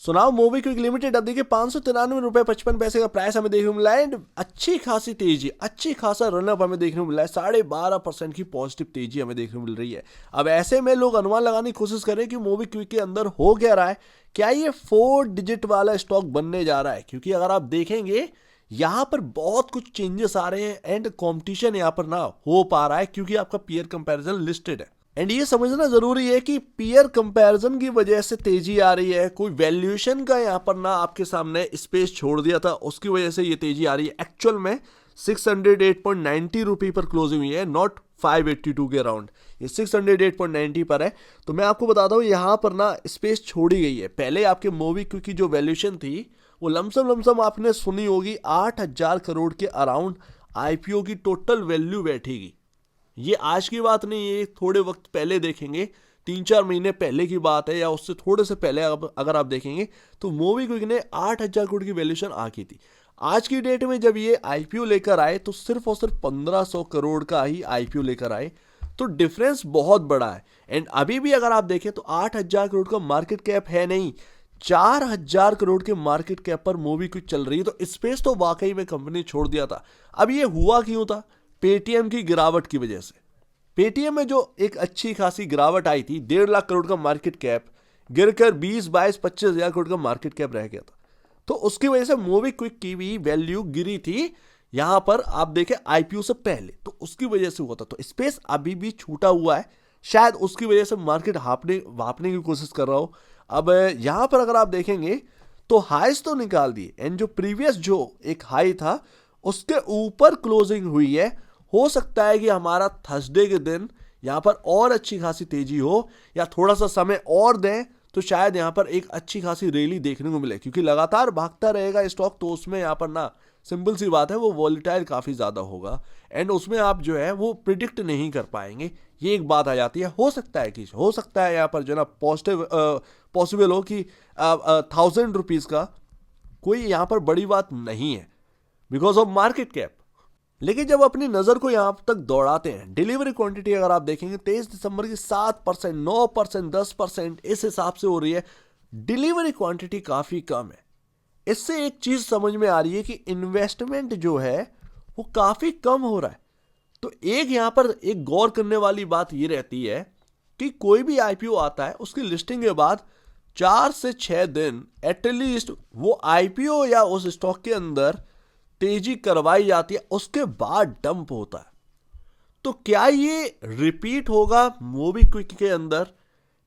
सुनाओ MobiKwik limited अब देखिए 593 रुपये 55 पैसे का प्राइस हमें देखने को मिला है एंड अच्छी खासी तेजी, अच्छी खासा रनअप हमें देखने को मिला है। 12.5% की पॉजिटिव तेजी हमें देखने को मिल रही है। अब ऐसे में लोग अनुमान लगाने की कोशिश करें कि मोबीक्विक के अंदर हो क्या रहा है, क्या ये 4 डिजिट वाला स्टॉक बनने जा रहा है, क्योंकि अगर आप देखेंगे यहाँ पर बहुत कुछ चेंजेस आ रहे हैं एंड कॉम्पिटिशन यहाँ पर ना हो पा रहा है क्योंकि आपका पीयर कंपैरिजन लिस्टेड है। एंड ये समझना जरूरी है कि पीयर कंपैरिजन की वजह से तेजी आ रही है, कोई वैल्यूएशन का यहाँ पर ना आपके सामने स्पेस छोड़ दिया था उसकी वजह से ये तेजी आ रही है। एक्चुअल में 608.90 रुपये पर क्लोजिंग हुई है, नॉट 582 के अराउंड, ये 608.90 पर है। तो मैं आपको बताता हूँ यहाँ पर ना स्पेस छोड़ी गई है। पहले आपके मोबीक्विक की जो वैल्यूएशन थी वो लमसम आपने सुनी होगी 8,000 करोड़ के अराउंड आईपीओ की टोटल वैल्यू बैठेगी। ये आज की बात नहीं है, थोड़े वक्त पहले देखेंगे, 3-4 महीने पहले की बात है या उससे थोड़े से पहले अगर आप देखेंगे तो मोबीक्विक ने 8,000 करोड़ की वैल्यूएशन आकी थी। आज की डेट में जब ये आईपीओ लेकर आए तो सिर्फ और सिर्फ 1,500 करोड़ का ही आईपीओ लेकर आए, तो डिफरेंस बहुत बड़ा है। एंड अभी भी अगर आप देखें तो 8,000 करोड़ का मार्केट कैप है नहीं, 4,000 करोड़ के मार्केट कैप पर मोबीक्विक चल रही है। तो स्पेस तो वाकई में कंपनी छोड़ दिया था। अब ये हुआ क्यों था? पेटीएम की गिरावट की वजह से। पेटीएम में जो एक अच्छी खासी गिरावट आई थी, 1.5 लाख करोड़ का मार्केट कैप गिरकर 20, 22, 25 हजार करोड़ का मार्केट कैप रह गया था। तो उसकी वजह से मोबीक्विक की भी वैल्यू गिरी थी यहां पर आप देखें आईपीओ से पहले, तो उसकी वजह से हुआ था। तो स्पेस अभी भी छूटा हुआ है, शायद उसकी वजह से मार्केट भापने की कोशिश कर रहा हो। अब यहां पर अगर आप देखेंगे तो हाईस तो निकाल दिए एंड जो प्रीवियस जो एक हाई था उसके ऊपर क्लोजिंग हुई है। हो सकता है कि हमारा थर्सडे के दिन यहां पर और अच्छी खासी तेजी हो या थोड़ा सा समय और दें तो शायद यहां पर एक अच्छी खासी रैली देखने को मिले, क्योंकि लगातार भागता रहेगा स्टॉक तो उसमें यहां पर ना सिंपल सी बात है वो वॉलेटाइल काफी ज्यादा होगा एंड उसमें आप जो है वो प्रिडिक्ट नहीं कर पाएंगे। ये एक बात आ जाती है। हो सकता है यहाँ पर जो ना पॉसिबल हो कि 1,000 रुपीज का कोई यहाँ पर बड़ी बात नहीं है बिकॉज ऑफ मार्केट कैप। लेकिन जब अपनी नजर को यहां तक दौड़ाते हैं, डिलीवरी क्वांटिटी अगर आप देखेंगे 23 दिसंबर की 7%, 9%, 10% इस हिसाब से हो रही है। डिलीवरी क्वांटिटी काफी कम है। इससे एक चीज समझ में आ रही है कि इन्वेस्टमेंट जो है वो काफी कम हो रहा है। तो एक यहां पर एक गौर करने वाली बात ये रहती है कि कोई भी आईपीओ आता है उसकी लिस्टिंग के बाद 4 से 6 दिन एटलीस्ट वो आईपीओ या उस स्टॉक के अंदर तेजी करवाई जाती है, उसके बाद डंप होता है। तो क्या ये रिपीट होगा मोबीक्विक के अंदर?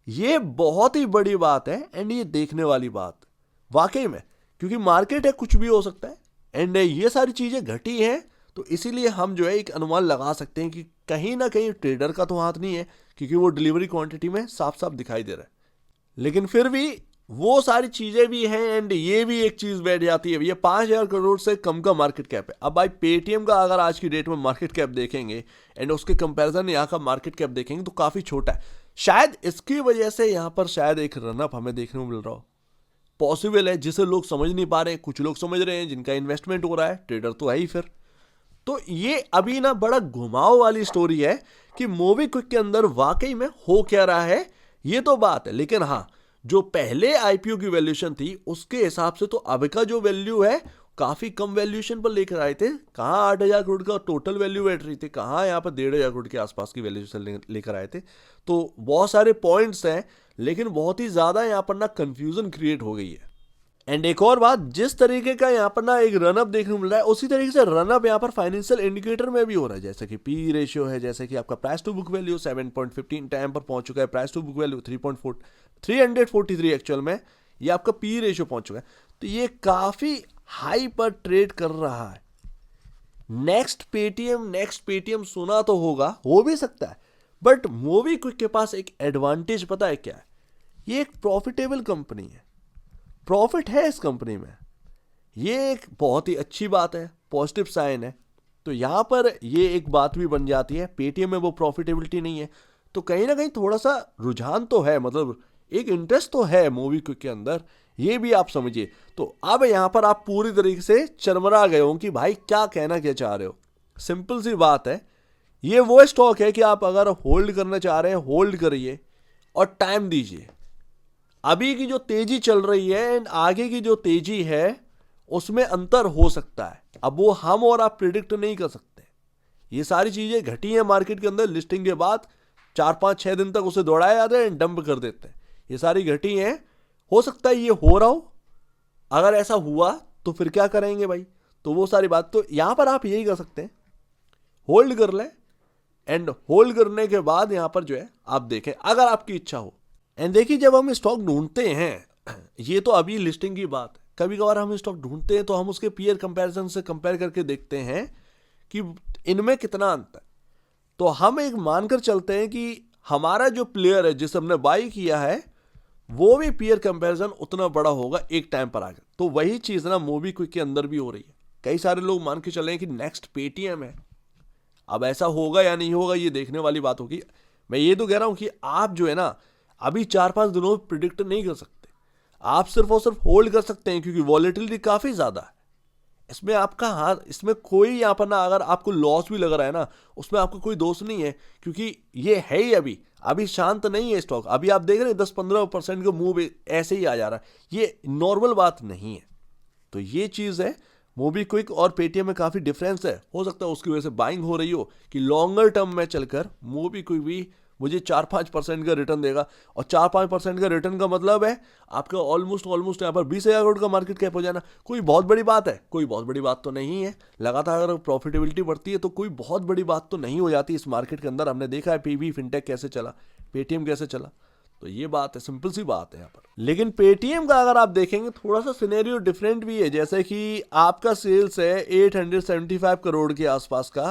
ये बहुत ही बड़ी बात है एंड ये देखने वाली बात वाकई में, क्योंकि मार्केट है, कुछ भी हो सकता है एंड ये सारी चीजें घटी हैं। तो इसीलिए हम जो है एक अनुमान लगा सकते हैं कि कहीं ना कहीं ट्रेडर का तो हाथ नहीं है, क्योंकि वो डिलीवरी क्वांटिटी में साफ साफ दिखाई दे रहा है। लेकिन फिर भी वो सारी चीजें भी हैं एंड ये भी एक चीज बैठ जाती है, ये 5,000 करोड़ से कम का मार्केट कैप है। अब भाई पेटीएम का अगर आज की डेट में मार्केट कैप देखेंगे एंड उसके कंपैरिजन यहाँ का मार्केट कैप देखेंगे तो काफी छोटा है। शायद इसकी वजह से यहाँ पर शायद एक रनअप हमें देखने को मिल रहा हो, पॉसिबल है, जिसे लोग समझ नहीं पा रहे हैं। कुछ लोग समझ रहे हैं जिनका इन्वेस्टमेंट हो रहा है, ट्रेडर तो है ही फिर। तो ये अभी ना बड़ा घुमाव वाली स्टोरी है कि मोबीक्विक के अंदर वाकई में हो क्या रहा है, ये तो बात है। लेकिन हाँ, जो पहले आईपीओ की वैल्यूएशन थी उसके हिसाब से तो अब का जो वैल्यू है काफी कम वैल्यूएशन पर लेकर आए थे। कहां 8,000 करोड़ का टोटल वैल्यू बैठ रही थी, कहां यहाँ पर 1,500 करोड़ के आसपास की वैल्यूएशन लेकर आए थे। तो बहुत सारे पॉइंट्स हैं, लेकिन बहुत ही ज्यादा यहाँ पर ना कंफ्यूजन क्रिएट हो गई है। एंड एक और बात, जिस तरीके का यहाँ पर ना एक रनअप देखने को मिल रहा है उसी तरीके से रनअप यहाँ पर फाइनेंशियल इंडिकेटर में भी हो रहा है, जैसे कि पी रेशियो है, जैसे कि आपका price to book value 7.15 time पर पहुंच चुका है, price to book value 343 actual में ये आपका पी रेशियो पहुंच चुका है। तो ये काफी हाई पर ट्रेड कर रहा है। नेक्स्ट पेटीएम सुना तो होगा, हो भी सकता है, बट मोबीक्विक के पास एक एडवांटेज पता है क्या है? ये एक प्रॉफिटेबल कंपनी है, प्रॉफिट है इस कंपनी में। ये एक बहुत ही अच्छी बात है, पॉजिटिव साइन है। तो यहां पर ये एक बात भी बन जाती है, पेटीएम में वो प्रॉफिटेबिलिटी नहीं है, तो कहीं ना कहीं थोड़ा सा रुझान तो है, मतलब एक इंटरेस्ट तो है मोबीक्विक के अंदर, ये भी आप समझिए। तो अब यहां पर आप पूरी तरीके से चरमरा गए हो कि भाई क्या कहना क्या चाह रहे हो। सिंपल सी बात है, ये वो स्टॉक है कि आप अगर होल्ड करना चाह रहे हैं होल्ड करिए और टाइम दीजिए। अभी की जो तेजी चल रही है एंड आगे की जो तेजी है उसमें अंतर हो सकता है। अब वो हम और आप प्रिडिक्ट नहीं कर सकते। ये सारी चीजें घटी हैं मार्केट के अंदर, लिस्टिंग के बाद 4 5 6 दिन तक उसे दौड़ाया जाता है एंड डंप कर देते हैं। ये सारी घटी हैं, हो सकता है ये हो रहा हो। अगर ऐसा हुआ तो फिर क्या करेंगे भाई? तो वो सारी बात, तो यहां पर आप यही कर सकते हैं, होल्ड कर लें एंड होल्ड करने के बाद यहां पर जो है आप देखें अगर आपकी इच्छा हो। एंड देखिए जब हम स्टॉक ढूंढते हैं, ये तो अभी लिस्टिंग की बात है, कभी कभार हम स्टॉक ढूंढते हैं तो हम उसके पीयर कंपैरिजन से कंपेयर करके देखते हैं कि इनमें कितना अंतर। तो हम एक मानकर चलते हैं कि हमारा जो प्लेयर है जिसे हमने बाई किया है वो भी पीयर कंपैरिजन उतना बड़ा होगा एक टाइम पर आकर। तो वही चीज ना मोबी क्विक के अंदर भी हो रही है। कई सारे लोग मान के चले हैं कि नेक्स्ट पेटीएम है। अब ऐसा होगा या नहीं होगा ये देखने वाली बात होगी। मैं ये तो कह रहा हूं कि आप जो है ना अभी 4 5 दिनों में प्रिडिक्ट नहीं कर सकते। आप सिर्फ और सिर्फ होल्ड कर सकते हैं क्योंकि वॉलेटिलिटी काफी ज्यादा है। इसमें आपका हाथ, इसमें कोई यहाँ पर ना अगर आपको लॉस भी लग रहा है ना उसमें आपका कोई दोष नहीं है, क्योंकि ये है ही अभी शांत नहीं है स्टॉक। अभी आप देख रहे हैं 10 15% का मूव ऐसे ही आ जा रहा है, ये नॉर्मल बात नहीं है। तो ये चीज है, मोबी क्विक और पेटीएम में काफी डिफरेंस है। हो सकता है उसकी वजह से बाइंग हो रही हो कि लॉन्गर टर्म में चलकर मोबी क्विक भी मुझे 4 5% का रिटर्न देगा। और 4 5% का रिटर्न का मतलब है आपका ऑलमोस्ट यहाँ पर 20,000 करोड़ का मार्केट कैप हो जाना। कोई बहुत बड़ी बात है? कोई बहुत बड़ी बात तो नहीं है। लगातार अगर प्रॉफिटेबिलिटी बढ़ती है तो कोई बहुत बड़ी बात तो नहीं हो जाती इस मार्केट के अंदर। हमने देखा है पीवी फिनटेक कैसे चला, पेटीएम कैसे चला। तो ये बात है, सिंपल सी बात है यहाँ पर। लेकिन पेटीएम का अगर आप देखेंगे थोड़ा सा सिनेरियो डिफरेंट भी है। जैसे कि आपका सेल्स है 875 करोड़ के आसपास का,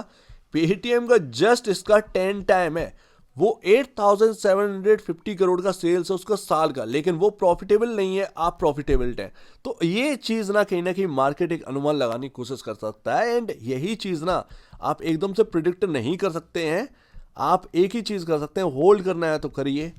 पेटीएम का जस्ट इसका 10 टाइम है। वो 8,750 करोड़ का सेल्स है उसका साल का, लेकिन वो प्रॉफिटेबल नहीं है, आप प्रॉफिटेबल है। तो ये चीज ना कहीं मार्केट एक अनुमान लगाने की कोशिश कर सकता है। एंड यही चीज ना आप एकदम से प्रिडिक्ट नहीं कर सकते हैं। आप एक ही चीज कर सकते हैं, होल्ड करना है तो करिए।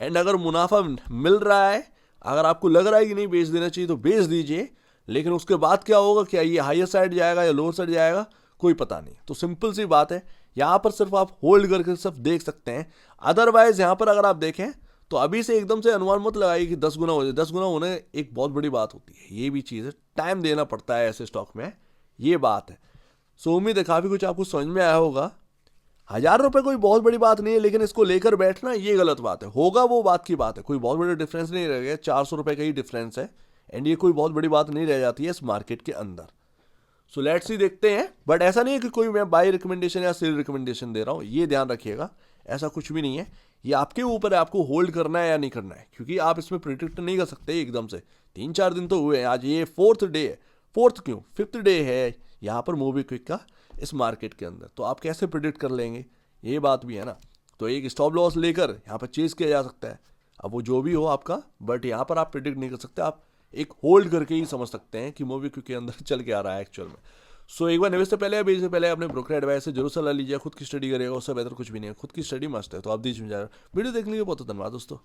एंड अगर मुनाफा मिल रहा है, अगर आपको लग रहा है कि नहीं बेच देना चाहिए तो बेच दीजिए। लेकिन उसके बाद क्या होगा, क्या ये हायर साइड जाएगा या लोअर साइड जाएगा, कोई पता नहीं। तो सिंपल सी बात है, यहां पर सिर्फ आप होल्ड करके सिर्फ देख सकते हैं। अदरवाइज यहां पर अगर आप देखें तो अभी से एकदम से अनुमान मत लगाइए कि 10 गुना हो जाए। 10 गुना होने एक बहुत बड़ी बात होती है, ये भी चीज़ है, टाइम देना पड़ता है ऐसे स्टॉक में, ये बात है। सो उम्मीद है काफ़ी कुछ आपको समझ में आया होगा। 1,000 रुपये कोई बहुत बड़ी बात नहीं है, लेकिन इसको लेकर बैठना ये गलत बात है। होगा वो बात की बात है, कोई बहुत बड़ा डिफरेंस नहीं रह गया, 400 रुपये का ही डिफरेंस है। एंड ये कोई बहुत बड़ी बात नहीं रह जाती है इस मार्केट के अंदर। सो लेट्स सी, देखते हैं। बट ऐसा नहीं है कि कोई मैं बाई रिकमेंडेशन या सेल रिकमेंडेशन दे रहा हूँ, ये ध्यान रखिएगा, ऐसा कुछ भी नहीं है। ये आपके ऊपर है, आपको होल्ड करना है या नहीं करना है, क्योंकि आप इसमें प्रिडिक्ट नहीं कर सकते एकदम से। 3 4 दिन तो हुए हैं, आज ये 4th डे है, 4th क्यों 5th डे है यहाँ पर मोबी क्विक का इस मार्केट के अंदर। तो आप कैसे प्रिडिक्ट कर लेंगे, ये बात भी है ना। तो एक स्टॉप लॉस लेकर यहाँ पर चेज किया जा सकता है, अब वो जो भी हो आपका, बट यहाँ पर आप प्रिडिक्ट नहीं कर सकते। आप एक होल्ड करके ही समझ सकते हैं कि मोबी क्विक के अंदर चल के आ रहा है एक्चुअल में। सो एक बार निवेश से पहले या बेचने से पहले अपने ब्रोकर एडवाइस से जरूर सलाह लीजिए। खुद की स्टडी करिएगा, उससे बेहतर कुछ भी नहीं है। खुद की स्टडी मस्त है, तो आप दीजिए। वीडियो देखने के लिए बहुत धन्यवाद दोस्तों।